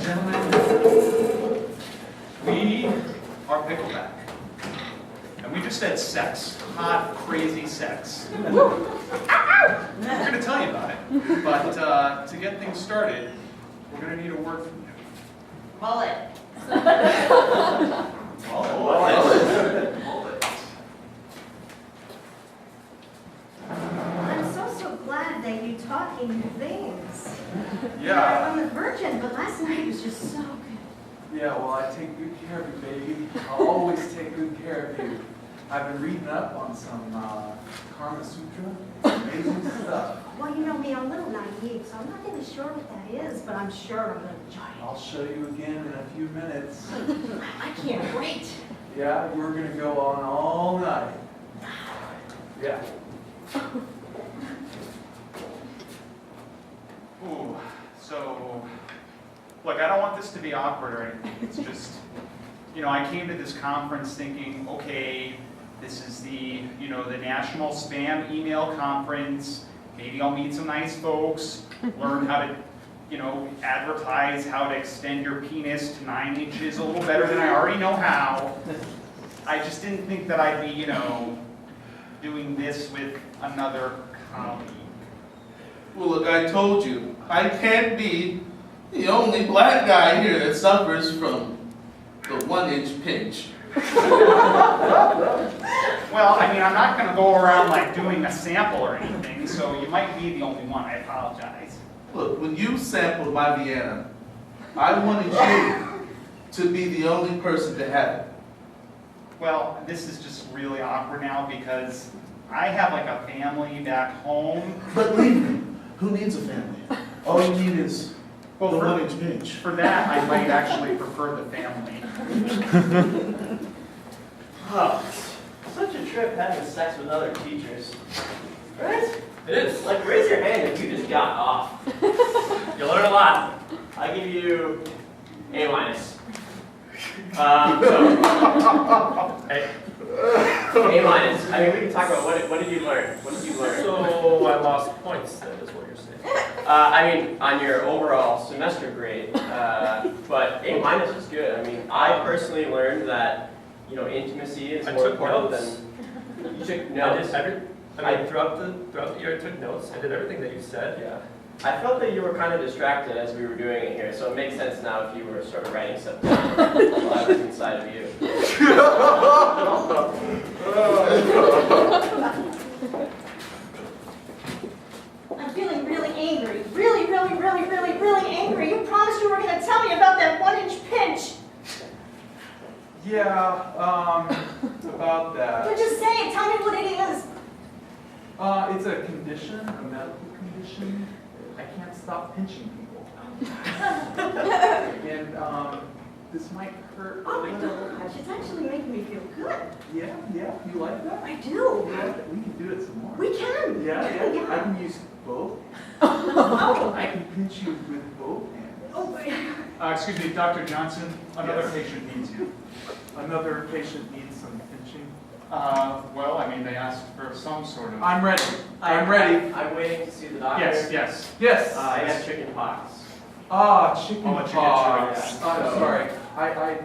and gentlemen, we are Pickleback. And we just said sex. Hot, crazy sex. We're going to tell you about it. But to get things started, we're going to need a word from you. Mullet. Mullet. I'm so glad that you're talking things. Yeah. I'm a virgin, but last night was just so good. Yeah, well, I take good care of you, baby. I'll always take good care of you. I've been reading up on some Karma Sutra. Amazing stuff. Well, you know me, I'm a little naive, so I'm not really sure what that is, but I'm sure I'm going to enjoy it. I'll show you again in a few minutes. I can't wait. Yeah, we're going to go on all night. Yeah. Ooh, so, look, I don't want this to be awkward or anything. It's just, you know, I came to this conference thinking, okay, this is the, you know, the National Spam Email Conference. Maybe I'll meet some nice folks, learn how to, you know, advertise how to extend your penis to 9 inches a little better than I already know how. I just didn't think that I'd be, you know, doing this with another colleague. Well, look, I told you, I can't be the only black guy here that suffers from the 1-inch pinch. Well, I mean, I'm not going to go around like doing a sample or anything, so you might be the only one. I apologize. Look, when you sampled my Vienna, I wanted you to be the only person to have it. Well, this is just really awkward now because I have like a family back home. But leave me. Who needs a family? All you need is the 1-inch pinch. For that, I might actually prefer the family. Oh, such a trip having sex with other teachers. Right? It is. Like, raise your hand if you just got off. You'll learn a lot. I give you A-. Hey. A-. I mean, we can talk about what did you learn? What did you learn? So I lost points, that is what you're saying. I mean, on your overall semester grade, but A- is good. I mean, I personally learned that, you know, intimacy is more important than... You took notes? Throughout the year I took notes. I did everything that you said. Yeah. I felt that you were kind of distracted as we were doing it here, so it makes sense now if you were sort of writing stuff down while I was inside of you. I'm feeling really angry. Really angry. You promised you were going to tell me about that 1-inch pinch. Yeah, about that. But just say it. Tell me what it is. It's a condition, a medical condition. I can't stop pinching people. And this might hurt. Oh my gosh, it's actually making me feel good. Yeah, you like that? I do. Yeah, we can do it some more. We can. Yeah. I Yeah. can use both. Oh. I can pinch you with both hands. Oh. Excuse me, Dr. Johnson, another patient needs you. Another patient needs some pinching. Well, I mean, they asked for some sort of... I'm ready. I'm ready. I'm waiting to see the doctor. Yes. Yes. I have chicken pox. Chicken I'll let you get pox. to it. I'm sorry.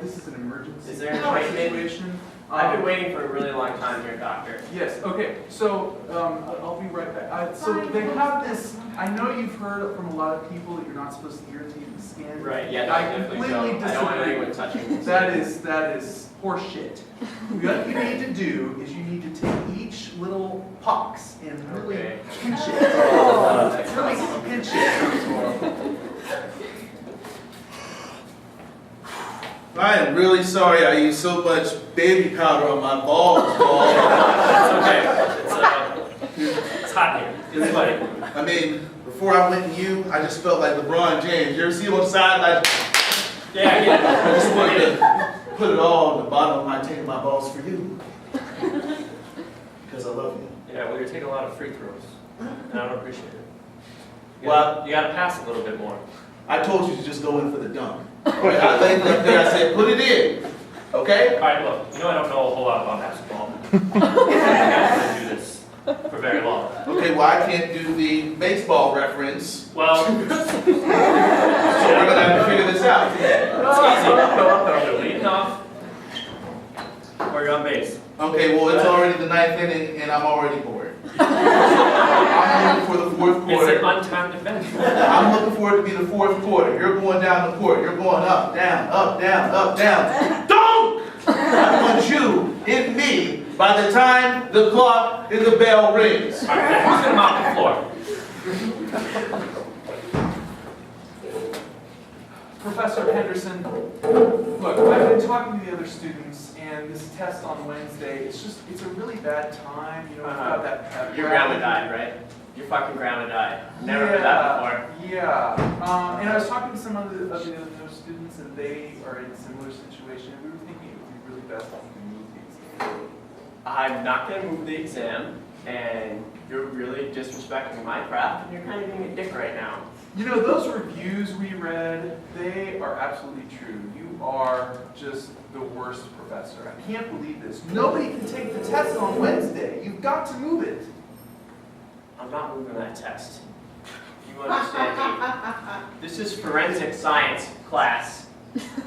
This is an emergency. Is there a choice maybe? situation. I've been waiting for a really long time here, doctor. Yes, okay, so I'll be right back. So they have this, I know you've heard from a lot of people that you're not supposed to irritate the skin. Right, yeah, no, I definitely completely don't. I don't want disagree. anyone touching this. That is horseshit. What you need to do is you need to take each little pox and really Okay. pinch it. That Really sounds- pinch it. I am really sorry I used so much baby powder on my balls, Paul. It's okay. It's hot here. It's funny. I mean, before I went to you, I just felt like LeBron James. You ever see him on the sideline? Yeah, I get it. I just wanted to put it all on the bottom of my taking my balls for you. Because I love you. Yeah, well, you're taking a lot of free throws, and I don't appreciate it. Well, You gotta pass a little bit more. I told you to just go in for the dunk. I laid it up there, I said, put it in. Okay? All right, look, you know I don't know a whole lot about basketball. I'm not gonna do this for very long. Okay, well, I can't do the baseball reference. Well, So we're going to have to figure this out. Okay, well, it's already the 9th inning, and I'm already bored. I'm looking for the 4th It's quarter. an untimed event. I'm looking for it to be the 4th quarter. You're going down the court. You're going up, down, up, down, up, down. Don't! I want you in me by the time the clock and the bell rings. All right, then who's gonna mop the floor? Professor Henderson, look, I've been talking to the other students, and this test on Wednesday, it's a really bad time, you know, we've got that pep Your rally. grandma died, right? Your fucking grandma died. Never heard that before. Yeah, and I was talking to some of the other students, and they are in a similar situation, and we were thinking it would be really best if we could move these. I'm not gonna move the exam, and you're really disrespecting my craft, and you're kind of being a dick right now. You know, those reviews we read, they are absolutely true. You are just the worst professor. I can't believe this. Nobody can take the test on Wednesday. You've got to move it. I'm not moving that test. You understand me? This is forensic science class.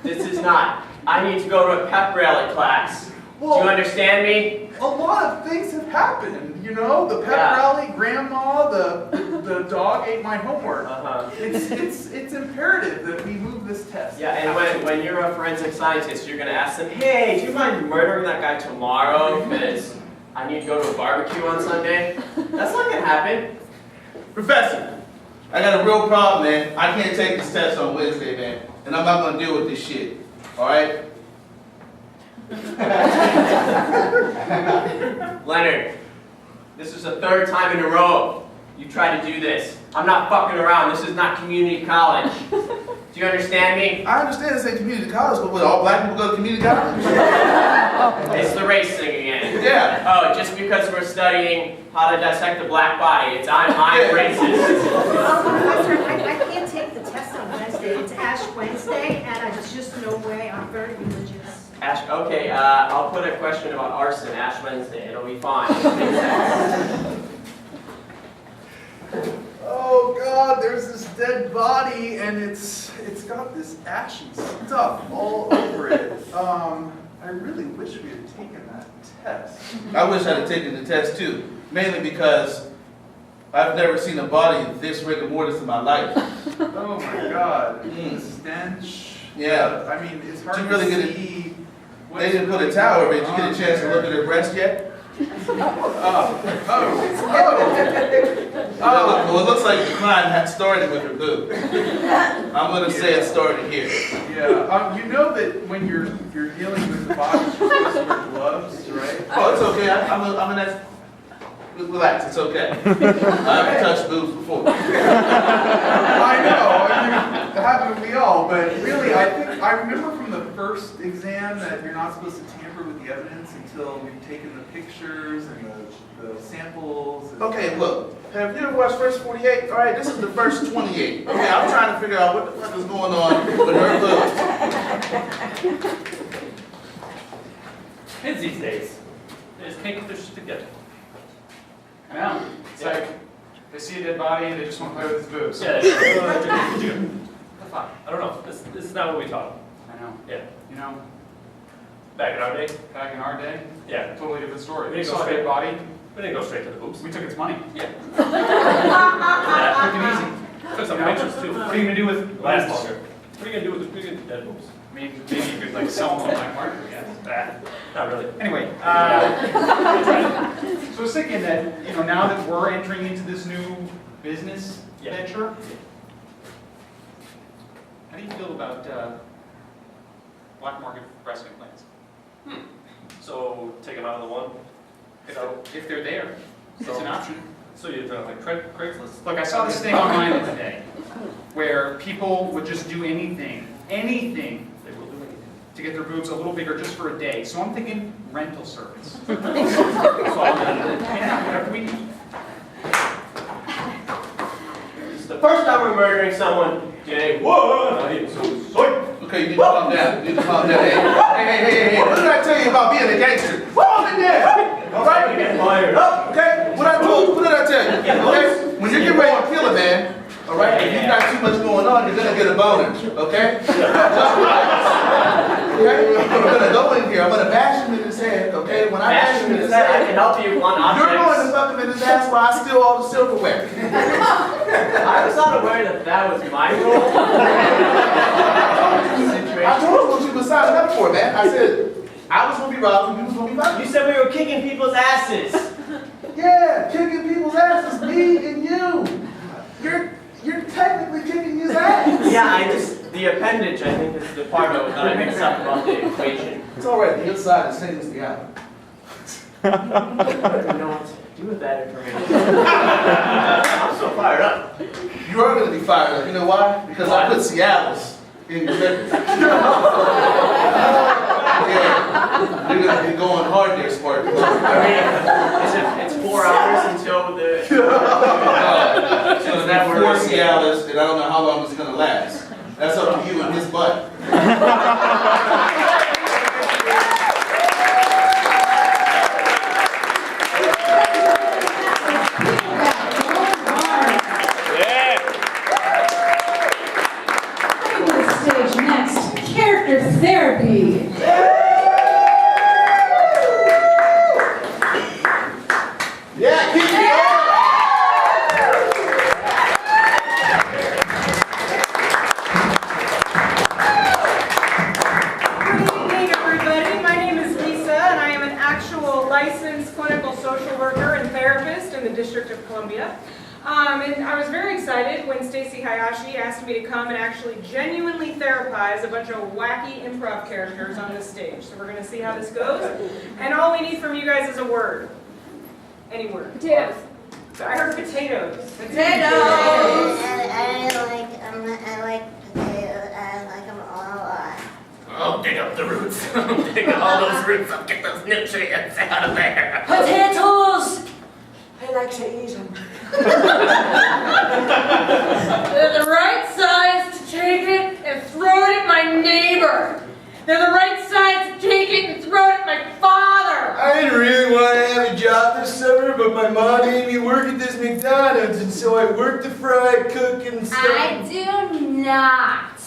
This is not. I need to go to a pep rally class. Do you understand me? A lot of things have happened, you know? The pep Yeah. rally, grandma, the dog ate my homework. Uh-huh. It's imperative that we move this test. Yeah, and when you're a forensic scientist, you're gonna ask them, hey, do you mind murdering that guy tomorrow? Because I need to go to a barbecue on Sunday. That's not gonna happen. Professor, I got a real problem, man. I can't take this test on Wednesday, man. And I'm not gonna deal with this shit. Alright? Leonard, this is the 3rd time in a row you tried to do this. I'm not fucking around. This is not community college. Do you understand me? I understand it's a community college, but what, all black people go to community college? It's the race thing again. Yeah. Oh, just because we're studying how to dissect the black body, I'm racist. Professor, I can't take the test on Wednesday. It's Ash Wednesday, and there's just no way. I'm very religious. Ash, okay, I'll put a question about arson, Ash Wednesday. It'll be fine. Oh God, there's this dead body, and it's got this ashy stuff all over it. I really wish we had taken that test. I wish I'd have taken the test too. Mainly because I've never seen a body this rigor mortis in my life. Oh my God, the stench. Yeah. I mean, it's hard Did you to really get it? see. They didn't put a towel over it. Did you get a chance to look at her breast yet? Well, it looks like the crime had started with her boob. I'm gonna say it started here. Yeah, you know that when you're dealing with the body, you're supposed to wear gloves, right? Oh, it's okay. I'm a nice. Relax, it's okay. I've touched boobs before. I know, haven't we all? But really, I remember from the first exam that you're not supposed to tamper with the evidence until we've taken the pictures and the samples. And Okay, look. Have you ever watched First 48? All right, this is the first 28. Okay, I'm trying to figure out what the fuck is going on with her boobs. Kids these days, they just can't get their shit together. I know. It's like, they see a dead body and they just want to play with his boobs. Yeah, The fuck? I don't know. This is not what we taught. I know. Yeah. You know, Back in our day, back in our day, yeah, totally different story. We We didn't saw go a dead body, we didn't go straight to the boobs. we took its money. Yeah. Quick and easy. Took some You know? pictures too. What are you gonna do with Last longer. What are you gonna do with the dead boobs? I mean, maybe you could like sell them on black market, I guess. Not really. Anyway, so I was thinking that, you know, now that we're entering into this new business Yeah. venture, how do you feel about black market breast implants? So take them out of the one. If they're there, it's an option. So you're doing like Craigslist. Look, I saw this thing online the other day where people would just do anything They will do anything. to get their boobs a little bigger just for a day. So I'm thinking rental service. So I'm gonna Yeah, whatever we need. This is the first time we're murdering someone. Day one. I am so sorry. Okay, you need to calm down. You need to calm down. Hey. What did I tell you about being a gangster? Calm it down. All right? Get fired up. Okay? What I told you, what did I tell you? Okay? When you get ready to kill a man, all right, if you got too much going on, you're gonna get a boner. Okay? Just relax. Okay? I'm gonna go in here. I'm gonna bash him in his head. okay? When I Bash ask him you in to his head. I say, can help you on you're going to objects. fuck him in his ass while I steal all the silverware. I was not aware that was my role. I told you what you were signing up for, man. I said, I was going to be robbing, you was going to be fucking. You said we were kicking people's asses. Yeah, kicking people's asses, me and you. You're technically kicking his ass. Yeah, the appendage, I think, is the part that I mixed up about the equation. It's all right. The inside is same as the out. I don't know what to do with that information. I'm so fired up. You are going to be fired up. You know why? Because I put Seattle's in your record. Yeah, you're going to be going hard there, Spark. I mean, it's 4 hours until the... So it's that been 4 Cialis, and I don't know how long it's going to last. That's up to you and his butt. Stage next, character therapy. Yeah, keep it going. Good evening, everybody. My name is Lisa, and I am an actual licensed clinical social worker and therapist in the District of Columbia. And I was very excited when Stacy Hayashi asked me to come and actually genuinely therapize a bunch of wacky improv characters on this stage. So we're going to see how this goes. And all we need from you guys is a word. Any word. Potatoes. I heard potatoes. Potatoes. I like potatoes. I like them all a lot. Oh, dig up the roots. Dig all those roots up. Get those nutrients out of there. Potatoes. I like to eat them. They're the right size to take it and throw it at my neighbor. They're the right size to take it and throw it at my father. I didn't really want to have a job this summer, but my mom made me work at this McDonald's, and so I worked the fry, cook, and stuff. I do not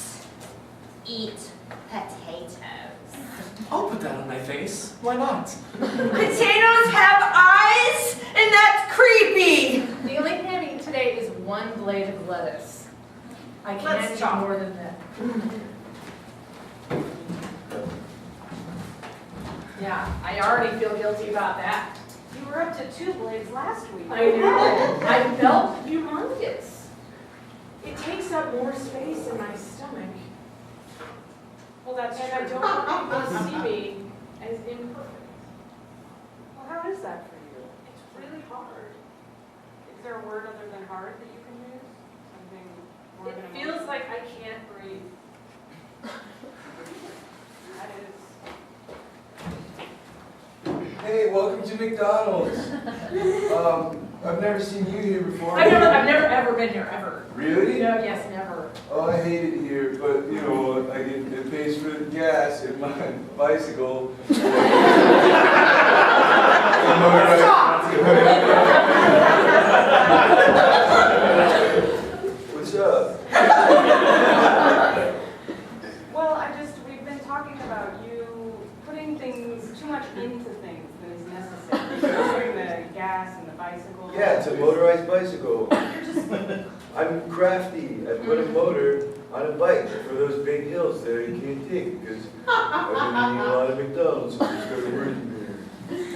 eat potatoes. I'll put that on my face. Why not? Potatoes have eyes, and that's creepy. The only thing I'm eating today is one blade of lettuce. I Let's can't eat talk. more than that. Yeah, I already feel guilty about that. You were up to 2 blades last week. I know. I felt humongous. It takes up more space in my stomach. Well, that's And true. I don't want people to see me as imperfect. Well, how is that for you? It's really hard. Is there a word other than hard that you can use? Something more It than a feels like I can't breathe. That is. Hey, welcome to McDonald's. I've never seen you here before. I've never ever been here, ever. Really? No, yes, never. Oh, I hate it here, but you know, it pays for the gas and my bicycle. What's up? Well, we've been talking about you putting things, too much into things that is necessary. Doing the gas and the bicycle. Yeah, it's a motorized bicycle. You're just, I'm crafty. I put a motor on a bike for those big hills that you can't take because I've been eating a lot of McDonald's and it's got a word in there.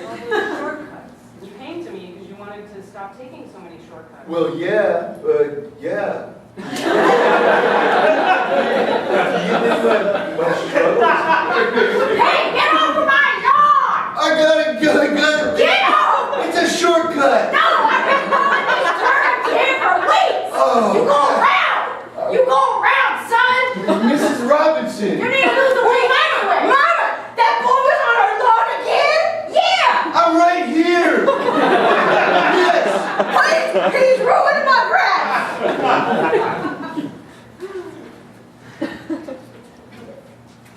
all those shortcuts. You came to me because you wanted to stop taking so many shortcuts. Well, yeah. Do you think my struggles? Hey, get off of my lawn! I got it. Get off! It's a shortcut. No, I've been following this turn here for weeks. Oh. You go around. You go around, son. Mrs. Robinson. You need to lose the weight anyway. Mama, that boy was on our lawn again? Yeah. I'm right here. Yes. He's ruining my grass.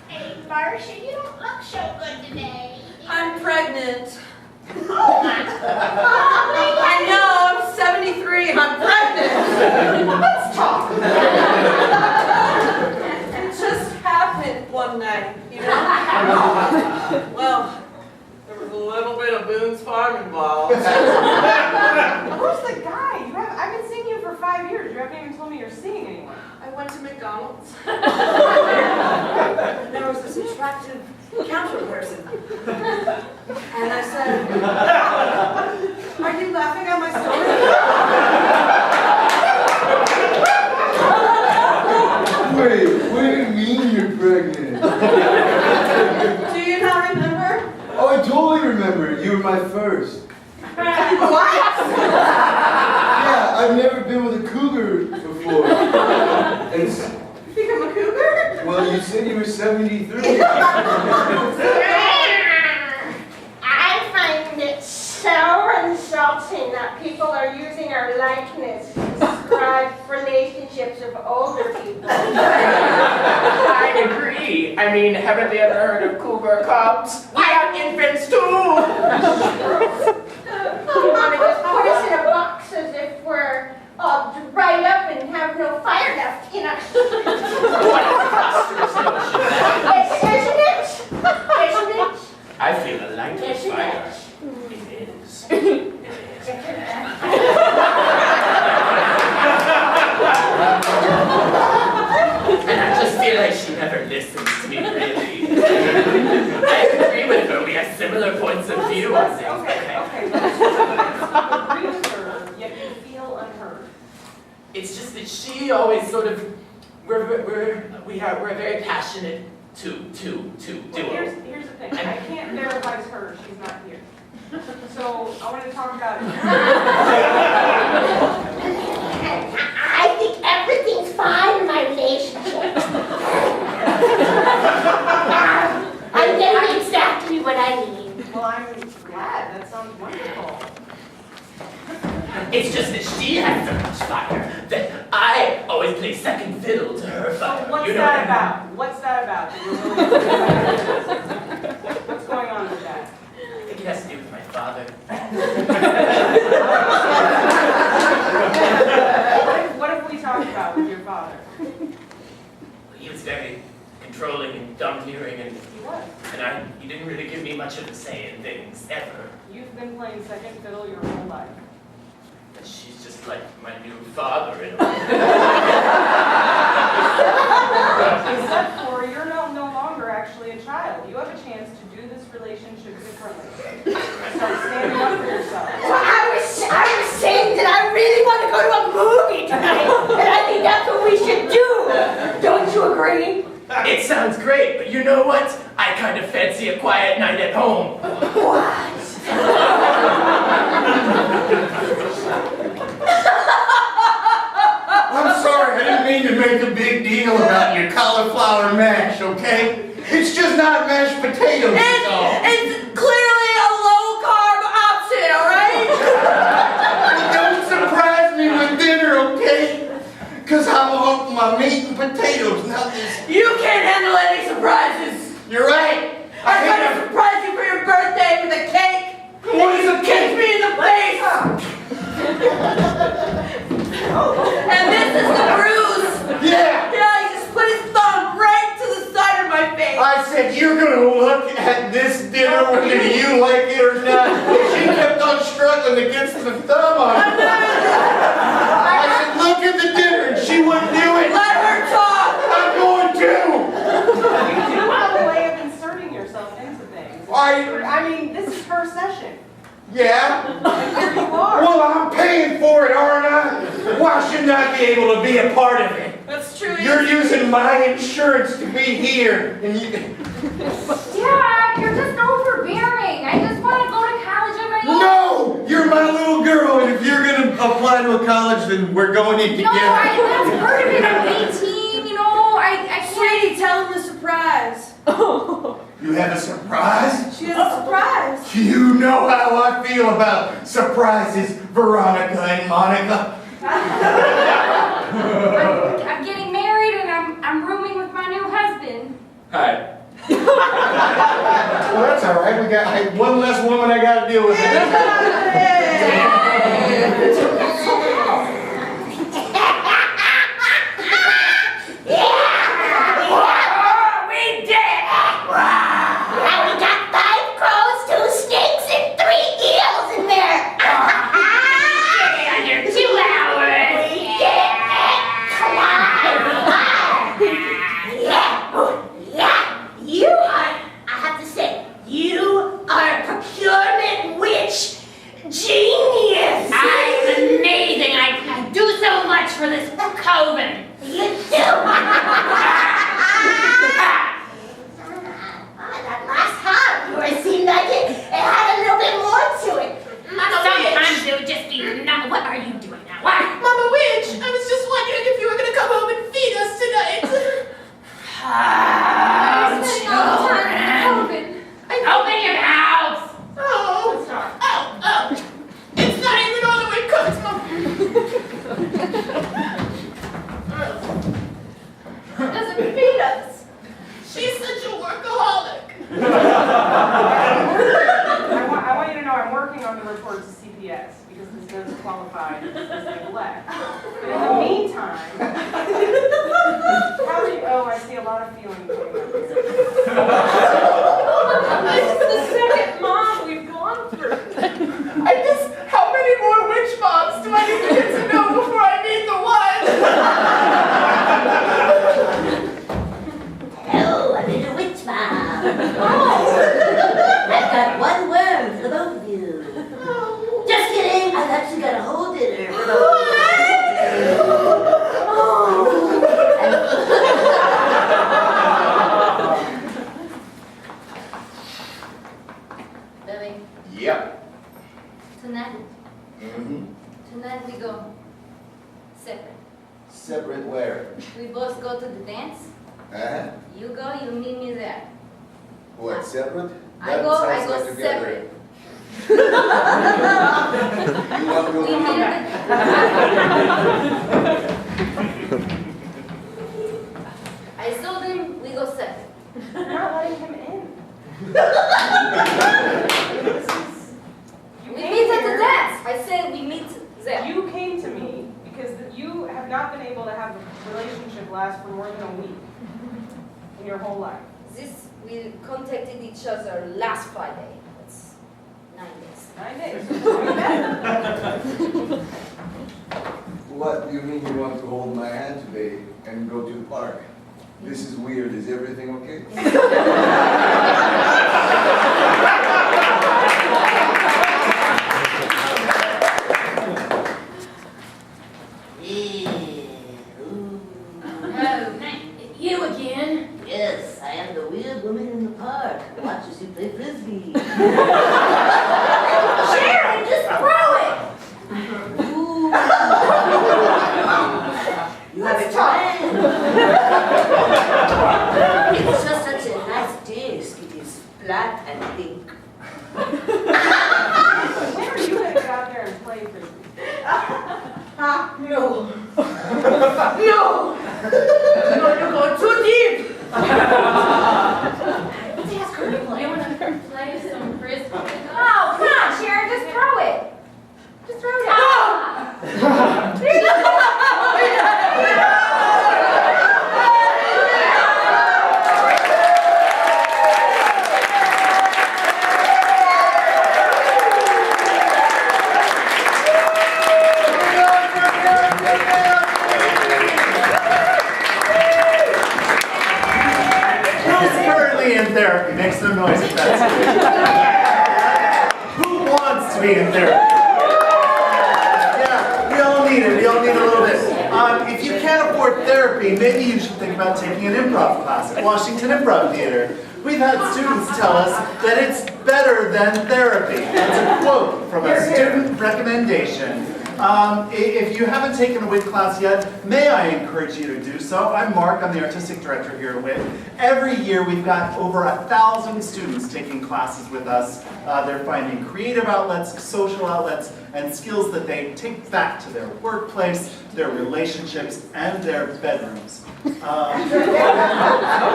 Hey, Marcia, you don't look so good today. I'm pregnant. Oh my I know, I'm 73 and I'm pregnant. Let's talk. It just happened one night, you know? Well, there was a Boone's Farm involved. Who's the guy? I've been seeing you for 5 years. You haven't even told me you're seeing anyone. I went to McDonald's. There was this attractive counter person. And I said, are you laughing at my Wait, what do you mean you're pregnant? Do you not remember? Oh, I totally remember. You were my first. What? Yeah, I've never been with a cougar before. And You think I'm a cougar? well, you said you were 73. I find it so insulting that people are using our likeness to describe relationships of older people. I agree. I mean, haven't they ever heard of cougar cubs? We have infants too! You want to just put us in a box as if we're all dried up and have no fire left in us. Isn't it? Isn't it? I feel a light Yes, it fire. is. It is. And I just feel like she never listens to me, really. I agree with her. We have similar points of view on things. Okay. You agree with her, yet you feel unheard. It's just that she always sort of, we're a very passionate duo. Here's the thing. I can't verify her. She's not here. So I want to talk about it. I think everything's fine in my relationship. I'm getting exactly what I need. Well, I'm glad. That sounds wonderful. It's just that she has so much fire that I always play second fiddle to her fire. So what's You know that what I mean? about? What's that about? What's going on with that? I think it has to do with my father. What have we talked about with your father? He was very controlling and domineering, and He was. he didn't really give me much of a say in things, ever. You've been playing second fiddle your whole life. But she's just like my new father in a way. Except for you're no longer actually a child. You have a chance to do this relationship differently. Start standing up for yourself. Well, I was saying that I really want to go to a movie tonight, and I think that's what we should do. Don't you agree? It sounds great, but you know what? I kind of fancy a quiet night at home. What? I'm sorry, I didn't mean to make a big deal about your cauliflower mash, okay? It's just not mashed potatoes, that's all. It's clearly a low-carb option, all right? Don't surprise me with dinner, okay? Because I'm off my meat and potatoes, not this. You can't handle any surprises. You're right. I'm gonna surprise you for your birthday with a cake. What is a Kiss cake? me in the face. And this is the bruise. Yeah. Yeah, he just put his thumb right to the side of my face. I said, you're gonna look at this dinner whether you like it or not. She kept on struggling against the thumb on it. I said, look at the dinner, and she wouldn't do it. Let her talk. I'm going to. You do have a way of inserting yourself into things. I mean, this is her session. Yeah. And here you are. Well, I'm paying for it, aren't I? Why shouldn't I be able to be a part of it? That's true. You're using my insurance to be here, and you... Dad, you're just overbearing. I just want to go to college on my own. No! You're my little girl, and if you're gonna apply to a college, then we're going in together. No, that's part of it. I'm 18, you know. I can't. Sweetie, tell him the surprise. You have a surprise? She has a surprise. You know how I feel about surprises, Veronica and Monica. I'm getting married and I'm rooming with my new husband. Hi. Well, that's all right. I have one less woman I got to deal with. We did it! Now we got 5 crows, 2 snakes, and 3 neglect. But in the meantime, how do you, oh, I see a lot of feeling coming up here. This is the second mom we've gone through. How many more witch moms do I need to get to know before I meet the one? Hello, I'm a witch mom. I've got one word for the both of you. Just kidding, I've actually got a whole dinner for both of you. Billy, Yep. tonight we go separate. Separate where? We both go to the dance. Uh-huh. You go, you meet me there. What, separate? I go separate. You want to go We meet together? at I told him we go separate. You're not letting him in. We meet at the dance. I said we meet there. You came to me because you have not been able to have a relationship last for more than a week in your whole life. We contacted each other last Friday. That's 9 days. 9 days. What do you mean you want to hold my hand today and go to the park? This is weird. Is everything okay? You again? Yes, I am the weird woman in the park. Watch as you play frisbee. Sharon, just throw it! Ooh. You have a time. It's just such a nice disc. It is flat and pink. When are you going to get out there and play frisbee? No. No! No, you're going too deep! Let's ask her to play. You want to play some frisbee? Oh, come on, Sharon, just throw it. Just throw it out. In therapy, make some noise if that's it. Who wants to be in therapy? Yeah, we all need it. We all need a little bit. If you can't afford therapy, maybe you should think about taking an improv class at Washington Improv Theater. We've had students tell us that it's better than therapy. That's a quote from a student recommendation. If you haven't taken a WIT class yet, may I encourage you to do so. I'm Mark, I'm the artistic director here at WIT. Every year we've got over 1,000 students taking classes with us. They're finding creative outlets, social outlets, and skills that they take back to their workplace, their relationships, and their bedrooms.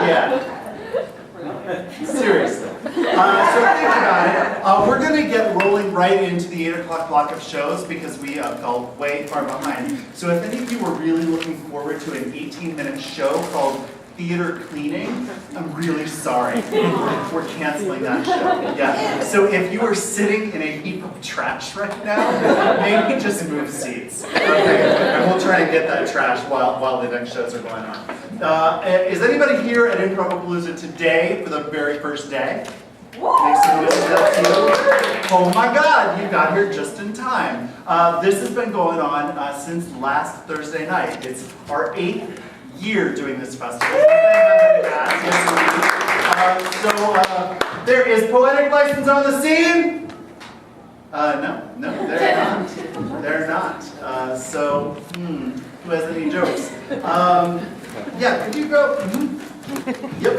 Yeah. Seriously. So think about it. We're going to get rolling right into the 8 o'clock block of shows because we fell way far behind. So if any of you were really looking forward to an 18-minute show called Theater Cleaning, I'm really sorry. We're canceling that show. Yeah. So if you are sitting in a heap of trash right now, maybe just move seats. Okay. And we'll try and get that trash while the next shows are going on. Is anybody here at Palooza today for the very first day? Make some noise if that's you. Oh my God, you got here just in time. This has been going on since last Thursday night. It's our 8th year doing this festival. There is Poetic License on the scene? No, they're not. They're not. Who has any jokes? Yeah, could you go? Yep.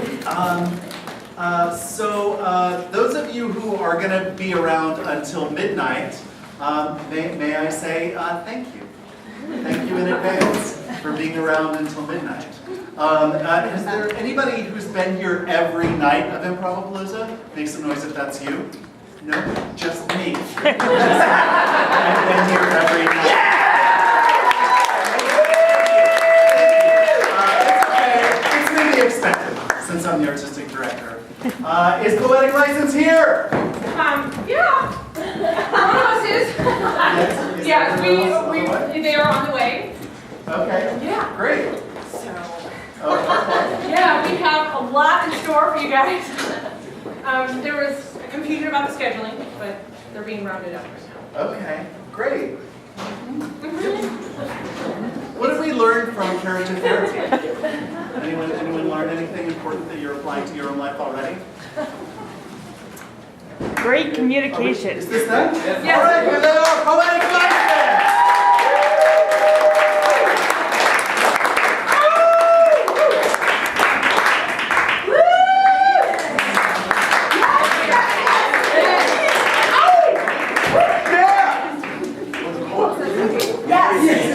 Those of you who are going to be around until midnight, may I say thank you. Thank you in advance for being around until midnight. Is there anybody who's been here every night of Palooza? Make some noise if that's you. No, just me. I've been here every night. Yeah! since I'm the artistic director. Is Poetic License here? Yeah. One of us is. Yes. Yeah, they are on the way. Okay. Yeah. Great. So. Okay. Yeah, we have a lot in store for you guys. There was a confusion about the scheduling, but they're being rounded up right now. Okay. Great. What did we learn from character therapy? Anyone learn anything important that you're applying to your own life already? Great communication. Is this that? Yes. All right, we're there. Poetic License!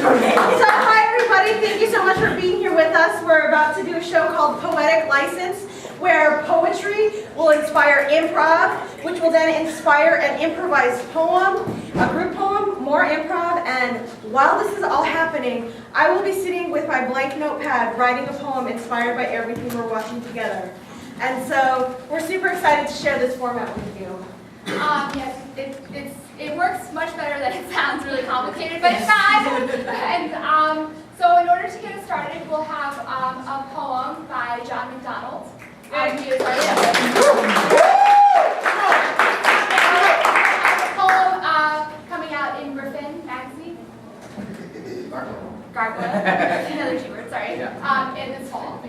So hi everybody, thank you so much for being here with us. We're about to do a show called Poetic License, where poetry will inspire improv, which will then inspire an improvised poem, a group poem, more improv, and while this is all happening, I will be sitting with my blank notepad writing a poem inspired by everything we're watching together. And so we're super excited to share this format with you. Yes, it works much better than it sounds really complicated, but it's not. And so in order to get us started, we'll have a poem by John McDonald. He is a poem coming out in Griffin magazine. Gargoyle. Another G word, sorry. In this fall.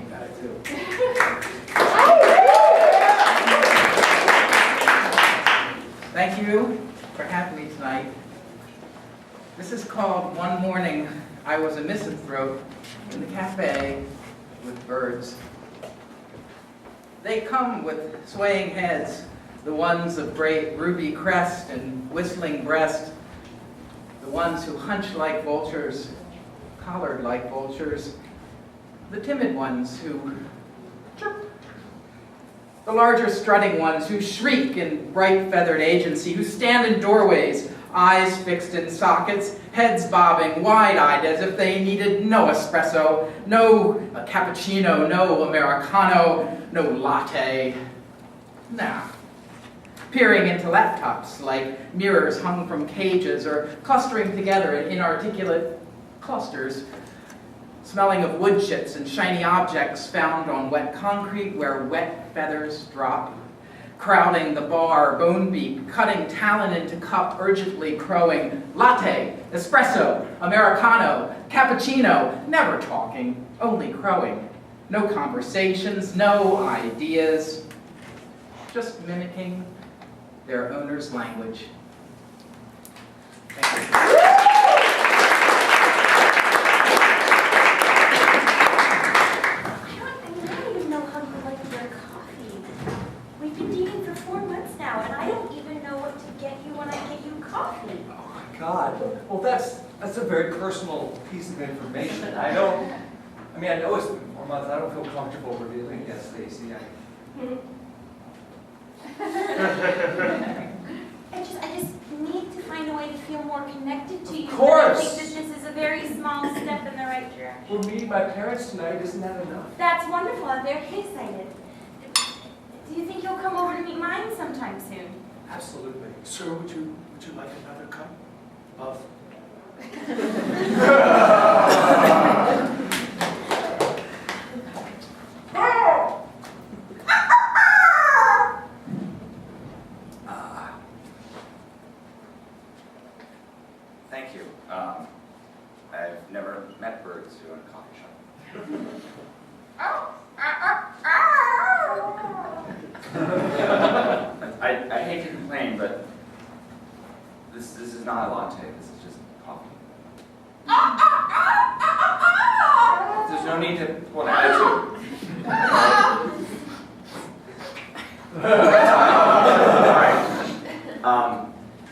Thank you for having me tonight. This is called One Morning I Was a Misanthrope in the cafe with birds. They come with swaying heads, the ones of great ruby crest and whistling breast, the ones who hunch like vultures, collared like vultures, the timid ones who chirp, the larger strutting ones who shriek in bright feathered agency, who stand in doorways, eyes fixed in sockets, heads bobbing wide-eyed as if they needed no espresso, no cappuccino, no Americano, no latte. Nah. Peering into laptops like mirrors hung from cages or clustering together in inarticulate clusters, smelling of wood chips and shiny objects found on wet concrete where wet feathers drop, crowding the bar, bone beat, cutting talon into cup, urgently crowing, latte, espresso, Americano, cappuccino, never talking, only crowing. No conversations, no ideas, just mimicking their owner's language. Thank you. God, well that's a very personal piece of information. I know it's been 4 months. I don't feel comfortable revealing it, Stacy. I just need to find a way to feel more connected to you. Of course. I think that this is a very small step in the right direction. We're meeting my parents tonight. Isn't that enough? That's wonderful. I'm very excited. Do you think you'll come over to meet mine sometime soon? Absolutely. Sir, would you like another cup of? Thank you. I've never met birds who are in a coffee shop. I hate to complain, but this is not a latte. This is just coffee. There's no need to pull an attitude. All right.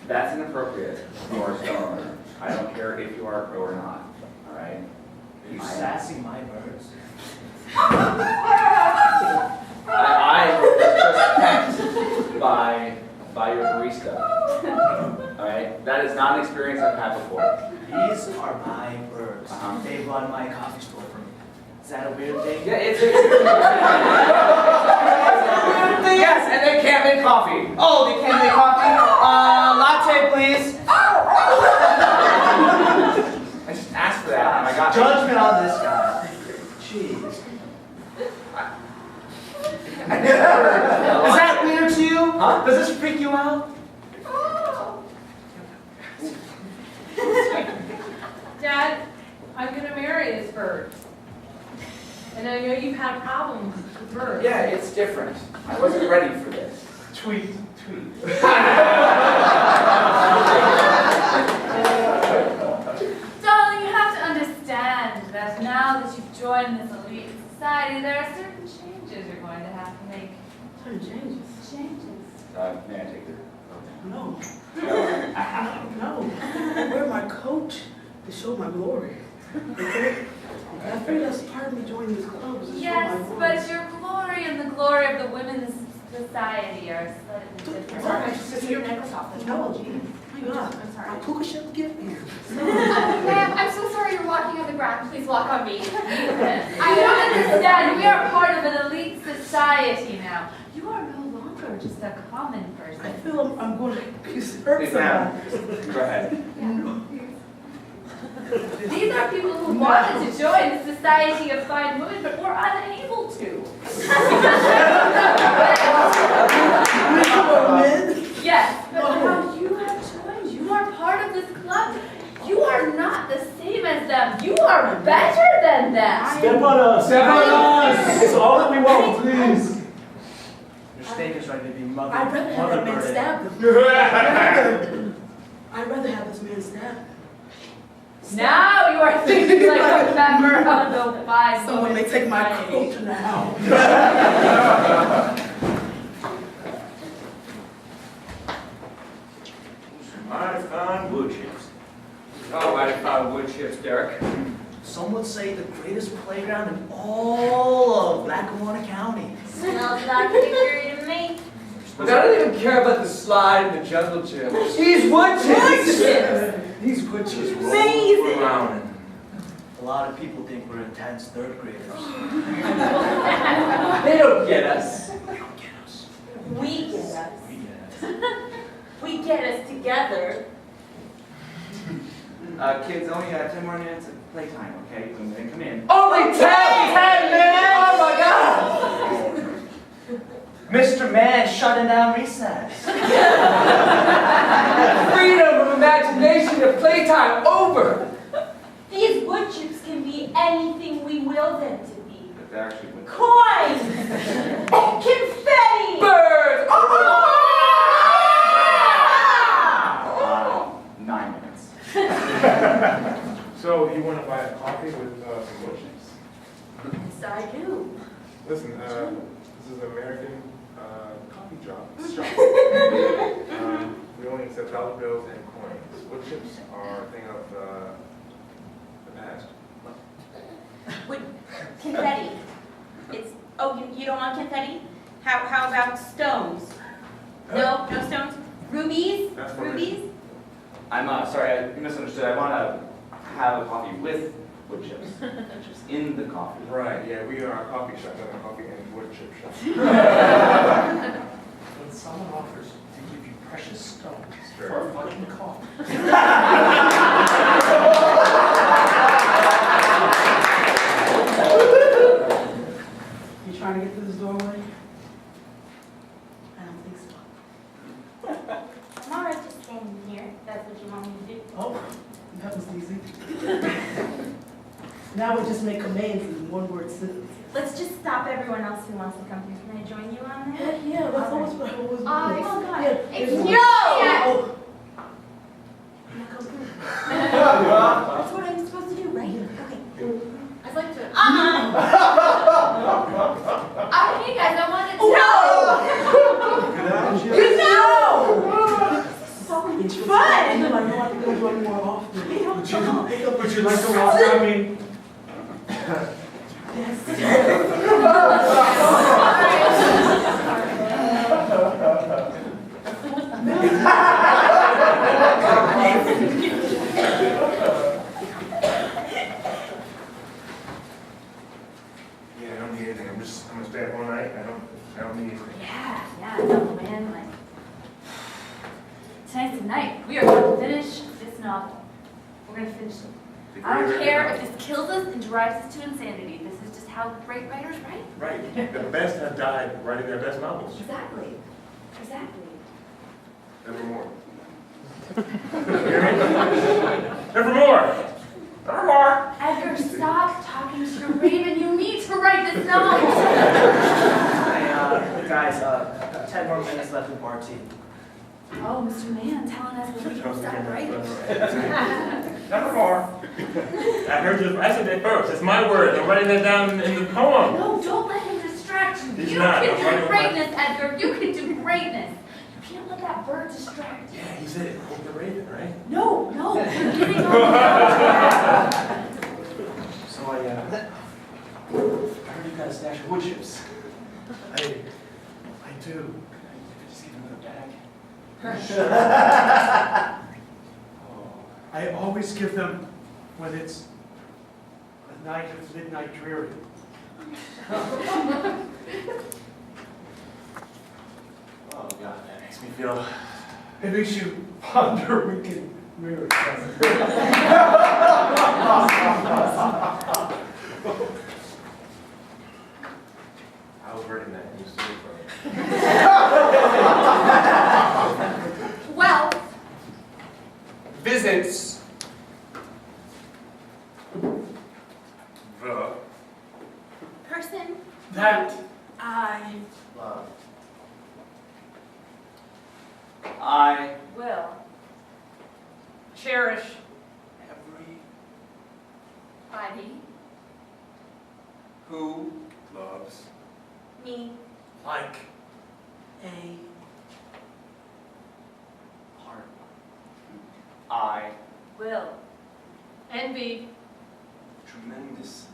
That's inappropriate for a show owner. I don't care if you are a pro or not. All right. Are you sassing my birds? I was just pecked by your barista. All right. That is not an experience I've had before. These are my birds. They run my coffee store for me. Is that a weird thing? Yeah, it's coffee. Oh, they can't make coffee? Latte, please. I just asked for that and I got Judgment on this guy. Jeez. Is that weird to you? Huh? Does this freak you out? Dad, I'm gonna marry this bird. And I know you've had problems with birds. Yeah, it's different. I wasn't ready for this. Tweet. Darling, you have to understand that now that you've joined this elite society, there are certain changes you're going to have to make. Certain changes? Changes. May I take it? No. No, I have to. No. I wear my coat to show my glory. Okay? I feel that's part of me joining this club is to show my Yes, glory. but your glory and the glory of the women's society are slightly different. Sorry, just take your necklace off. No. Oh my God. I'm sorry. I took a shit to get here. Ma'am, I'm so sorry you're walking on the ground. Please walk on me. I don't understand. We are part of an elite society now. You are no longer just a common person. I feel I'm going to hurt Please, somebody. ma'am. Go ahead. These are people who wanted to join the Society of Fine Women, but were unable to. Yes, but now you have joined. You are part of this club. You are not the same as them. You are better than them. Step on us. Step on us. It's all that we want, please. Your steak is ready to be mother. I'd rather have that man murdered. stabbed him. I'd rather have this man stabbed. Now you are thinking like a member of the Fine Someone may Women's take my Society. coat now. I found wood chips. Oh, I found wood chips, Derek. Some would say the greatest playground in all of Lackawanna County. Smells like victory to me. Look, I don't even care about the slide and the jungle gym. These wood chips! These wood chips roll Amazing. around. A lot of people think we're intense third graders. They don't get us. They don't get us. We get us. We get us. We get us together. Kids, only 10 more minutes of playtime, okay? When they come in. Only 10 minutes! Oh my God! Mr. Man shutting down recess. Freedom of imagination and playtime over! These wood chips can be anything we will them to be. But they actually would. Coins! Confetti! Birds! 9 minutes. So you want to buy a coffee with some wood chips? Yes, I do. Listen, this is an American coffee shop. We only accept dollar bills and coins. Wood chips are a thing of the past. Wait, confetti. You don't want confetti? How about stones? No stones? Rubies? That's what Rubies? I'm sorry, I misunderstood. I want to have a coffee with wood chips. Chips in the coffee. Right, yeah, we are a coffee shop, not a coffee and wood chip shop. When someone offers to give you precious stones Sure. for a fucking coffee. You trying to get through this doorway? I don't think so. I'm alright just standing here, if that's what you want me to do. Oh, that was easy. Now we just make commands in one word sentence. Let's just stop everyone else who wants to come through. Can I join you on that? Yeah, that's always what I always do. Oh, God. Yeah, Excuse it's- me. Oh. Can I come through? That's what I'm supposed to do, right? Okay. I'd like to. Okay, guys, I wanted to. It's fun! I know I have to go run more often. Would you like to walk on me? Yeah, I don't need anything. I'm gonna stay up all night. I don't need anything. Yeah, it's a man. tonight. We are going to finish this novel. We're going to finish it. I don't care if this kills us and drives us to insanity. This is just how great writers write. Right. The best have died writing their best novels. Exactly. Exactly. Nevermore. Nevermore. Nevermore. Edgar, stop talking to Raven. You need to write this novel. Hey, guys, 10 more minutes left in part 2. Oh, Mr. Mann telling us that we can stop writing. Nevermore. I heard you. I said that first. It's my word. I'm writing that down in the poem. No, don't let him distract you. He's You not. I'm can writing do my- greatness, Edgar. You can do greatness. You can't let that bird distract you. Yeah, he's it. He's the Raven, right? No, no, you're getting on the So I heard you got a stash of wood chips. I do. Just give him the bag. I always give them when it's a night of midnight dreary. Oh God, that makes me feel. It makes you ponder wicked mirrors. I was writing that and you stole it from me. Well, Visits. The person That I Love. I Will. Cherish. body, who loves me, like a heart. I Will. Envy. tremendously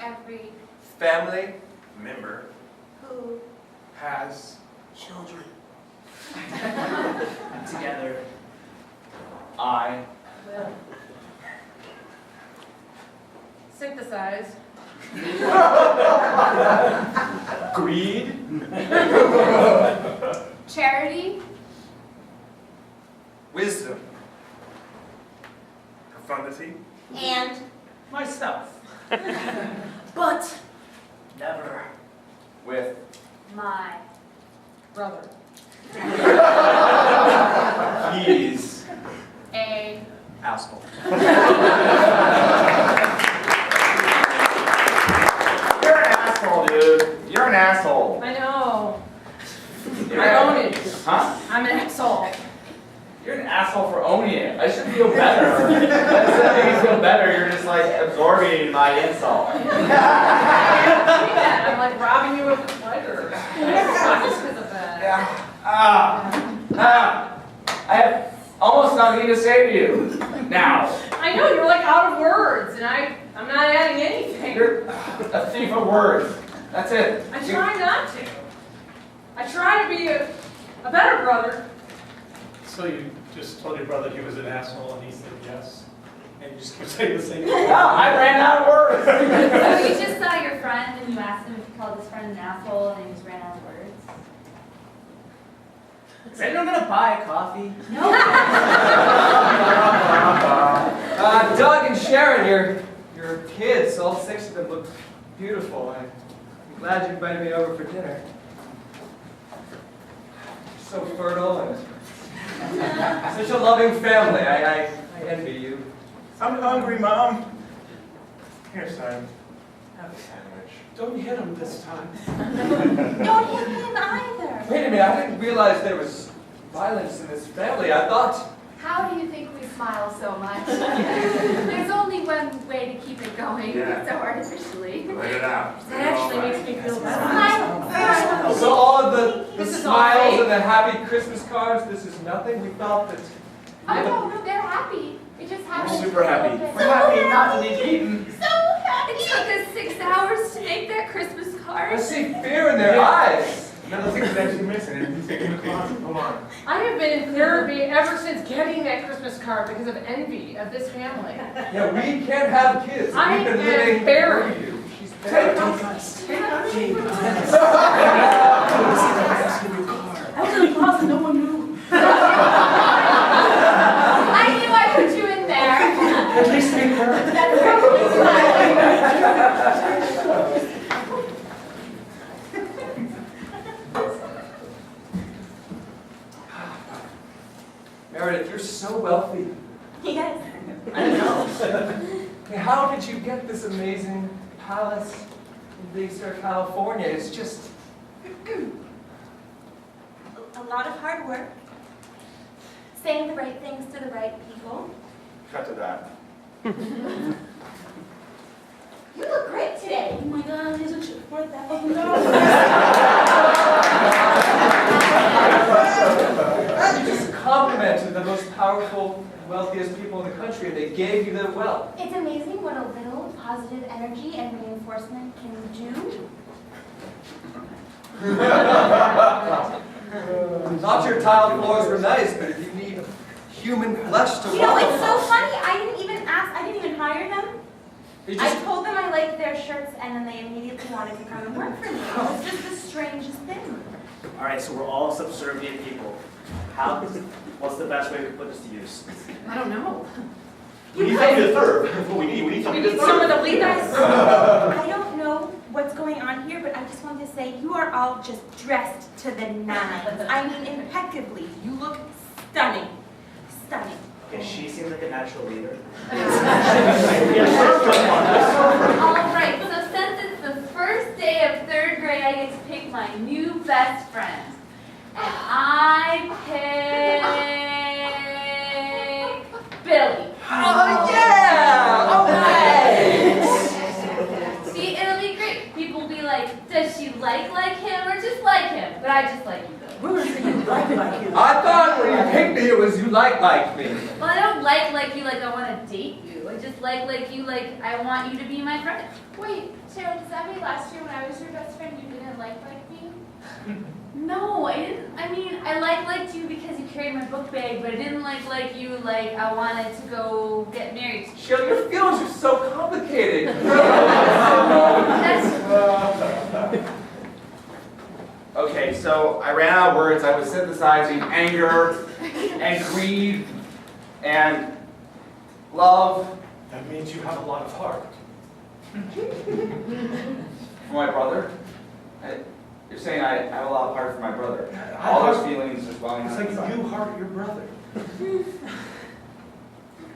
every family member who has children. Together. I Will. Synthesize. greed Charity, wisdom profundity and myself. but Never. with my Brother. he's a asshole. You're an asshole, dude. You're an asshole. I know. You're I own it. Huh? I'm an asshole. You're an asshole for owning it. I should feel better. Instead of making you feel better, you're just like absorbing my insult. I'm like robbing you of pleasure. Just because of that. I have almost nothing to say to you now. I know, you're like out of words, and I'm not adding anything. You're a thief of words. That's it. I try not to. I try to be a better brother. So you just told your brother he was an asshole and he said yes? And you just keep saying the same thing? Yeah, I ran out of words. So you just saw your friend and you asked him if he called his friend an asshole and he just ran out of words? Is anyone gonna buy a coffee? No. Doug and Sharon, your kids, all 6 of them look beautiful. I'm glad you invited me over for dinner. You're so fertile and such a loving family. I envy you. I'm hungry, Mom. Here, son. Have a sandwich. Don't hit him this time. don't hit him either. Wait a minute, I didn't realize there was violence in this family. I thought... How do you think we smile so much? There's only one way to keep it going, Yeah. so artificially. Let it out. That actually makes me feel better. Smile. So all of the This is all smiles fake. and the happy Christmas cards, this is nothing? We thought that... Oh, no, they're happy. It just happened. We're super happy. So We're happy not to be beaten. So happy. It took us 6 hours to make that Christmas card. I see fear in their eyes. Another thing is actually missing, and he's in the closet. Hold on. I have been in therapy ever since getting that Christmas card because of envy of this family. Yeah, we can't have kids. I We've been am living buried. through you. She's Take buried. us. I was in the closet, no one knew. Meredith, you're so wealthy. Yes, I know. How did you get this amazing palace in Big Sur, California? It's just... A lot of hard work. Saying the right things to the right people. Cut to that. You look great today. Oh my God, isn't it worth that? Oh no. You just complimented the most powerful, wealthiest people in the country, and they gave you their wealth. It's amazing what a little positive energy and reinforcement can do. Not your tiled floors were nice, but if you need human flesh to You know, walk it's so on. funny. I didn't even hire them. You I just- told them I liked their shirts, and then they immediately wanted to come and work for me. It was just the strangest thing. All right, so we're all subservient people. What's the best way to put this to use? I don't know. We need somebody to serve. That's what we need. We need We somebody to need serve. someone to lead us. I don't know what's going on here, but I just wanted to say you are all just dressed to the nines. I mean, impeccably. You look stunning. Stunning. Okay, she seems like a natural leader. All right, so since it's the first day of 3rd grade, I get to pick my new best friend. And I pick Billy. Oh, yeah! All right! See, it'll be great. People will be like, does she like him or just like him? But I just like you, Billy. We were thinking like you. I thought when you picked me, it was you like me. Well, I don't like you like I want to date you. I just like you like I want you to be my friend. Wait, Sharon, does that mean last year when I was your best friend, you didn't like me? No, I didn't. I mean, I liked you because you carried my book bag, but I didn't like you like I wanted to go get married. Shelley, your feelings are so complicated. Okay, so I ran out of words. I was synthesizing anger and greed and love That means you have a lot of heart. for my brother. You're saying I have a lot of heart for my brother. All those feelings are swelling It's up like inside. you heart your brother.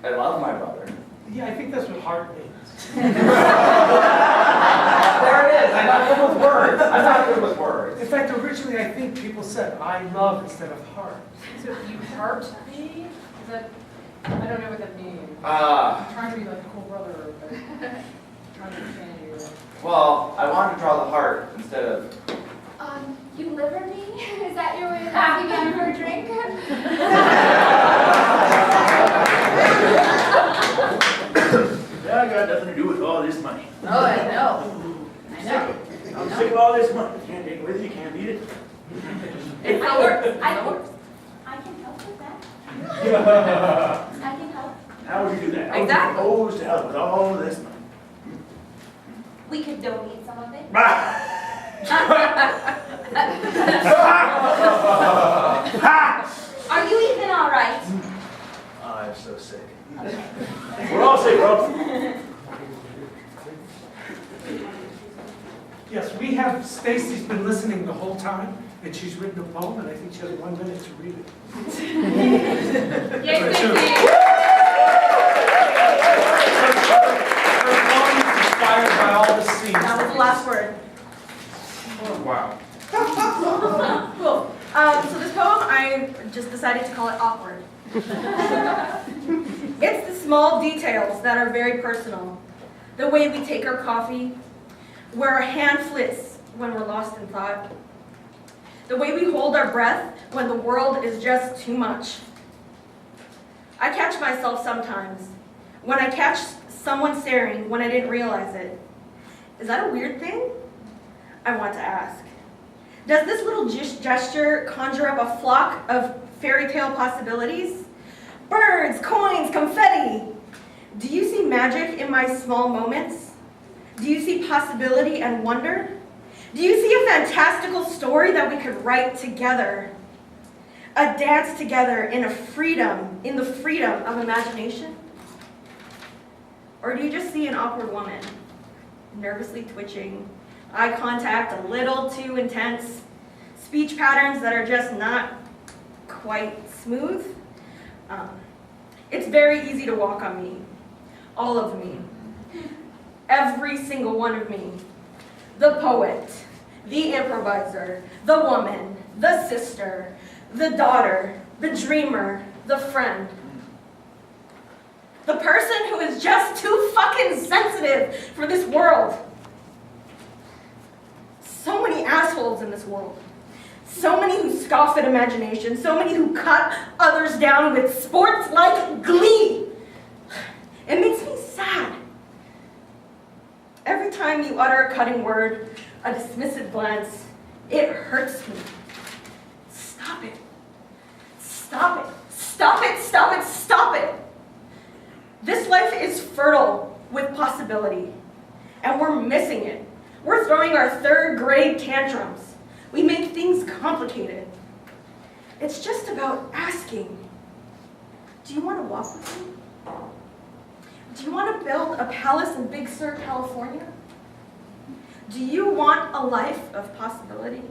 I love my brother. Yeah, I think that's what heart means. There it is. I'm not good with words. I'm not good with words. In fact, originally I think people said I love instead of heart. So you heart me? Is that, I don't know what that means. Uh, I'm trying to be like a cool brother, but trying to understand you. Well, I wanted to draw the heart instead of. You liver me? Is that your way of asking me for a drink? Yeah, I got nothing to do with all this money. Oh, I know. I know. I'm sick of all this money. You can't take it with you, you can't beat it. It works. I can help with that. I can help. How would you do that? How would you Exactly. propose to help with all this money? We could donate some of it. Are you even all right? I'm so sick. We're all sick, bro. Yes, we have, Stacy's been listening the whole time, and she's written a poem, and I think she has 1 minute to read it. Yay, Her Stacy. poem is inspired by all the scenes. That was the last word. Wow. Cool. So this poem, I just decided to call it awkward. It's the small details that are very personal. The way we take our coffee, where our hand flits when we're lost in thought. The way we hold our breath when the world is just too much. I catch myself sometimes when I catch someone staring when I didn't realize it. Is that a weird thing? I want to ask. Does this little gesture conjure up a flock of fairy tale possibilities? Birds, coins, confetti. Do you see magic in my small moments? Do you see possibility and wonder? Do you see a fantastical story that we could write together? A dance together in the freedom of imagination? Or do you just see an awkward woman, nervously twitching, eye contact a little too intense, speech patterns that are just not quite smooth? It's very easy to walk on me. All of me. Every single one of me. The poet, the improviser, the woman, the sister, the daughter, the dreamer, the friend. The person who is just too fucking sensitive for this world. So many assholes in this world. So many who scoff at imagination. So many who cut others down with sports like glee. It makes me sad. Every time you utter a cutting word, a dismissive glance, it hurts me. Stop it. Stop it. Stop it. Stop it. Stop it. This life is fertile with possibility, and we're missing it. We're throwing our third grade tantrums. We make things complicated. It's just about asking, do you want to walk with me? Do you want to build a palace in Big Sur, California? Do you want a life of possibility?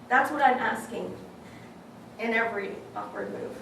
That's what I'm asking in every awkward move.